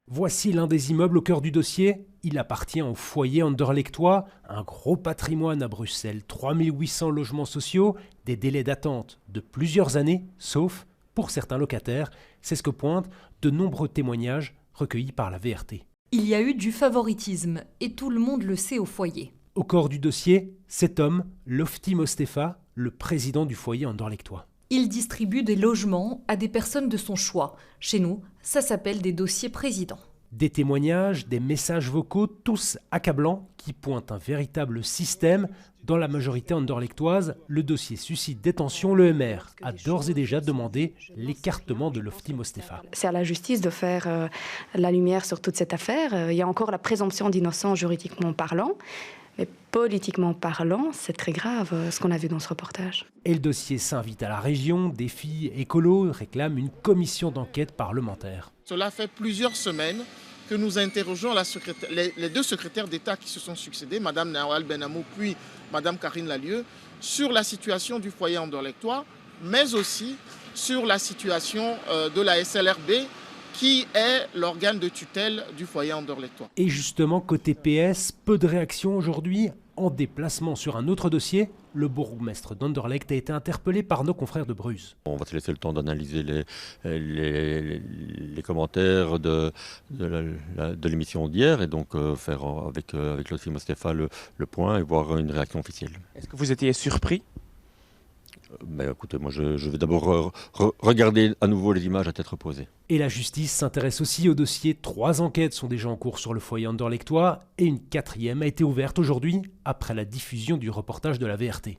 Voici l'un des immeubles au cœur du dossier. Il appartient au foyer anderlechtois, un gros patrimoine à Bruxelles, 3800 logements sociaux, des délais d'attente de plusieurs années, sauf pour certains locataires. C'est ce que pointent de nombreux témoignages recueillis par la VRT. Il y a eu du favoritisme, et tout le monde le sait au foyer. Au corps du dossier, cet homme, Lofty Mostefa, le président du foyer anderlechtois. Il distribue des logements à des personnes de son choix. Chez nous, ça s'appelle des dossiers présidents. Des témoignages, des messages vocaux, tous accablants, qui pointent un véritable système. Dans la majorité anderlechtoise, le dossier suscite des tensions. Le MR a d'ores et déjà demandé l'écartement de Lofty Mostefa. C'est à la justice de faire la lumière sur toute cette affaire. Il y a encore la présomption d'innocence juridiquement parlant. Mais politiquement parlant, c'est très grave ce qu'on a vu dans ce reportage. Et le dossier s'invite à la région. Défi Écolo réclame une commission d'enquête parlementaire. Cela fait plusieurs semaines que nous interrogeons les deux secrétaires d'État qui se sont succédés, Mme Nawal Benamou puis Mme Karine Lallieu, sur la situation du foyer anderlechtois, mais aussi sur la situation de la SLRB, qui est l'organe de tutelle du foyer anderlechtois. Et justement, côté PS, peu de réactions aujourd'hui. En déplacement sur un autre dossier, le bourgmestre d'Anderlecht a été interpellé par nos confrères de Bruges. On va se laisser le temps d'analyser les commentaires de l'émission d'hier et donc faire avec Lofty Mostefa le point et voir une réaction officielle. Est-ce que vous étiez surpris ? Mais écoutez, moi je vais d'abord regarder à nouveau les images à tête reposée. Et la justice s'intéresse aussi au dossier. 3 enquêtes sont déjà en cours sur le foyer anderlechtois et une 4e a été ouverte aujourd'hui après la diffusion du reportage de la VRT.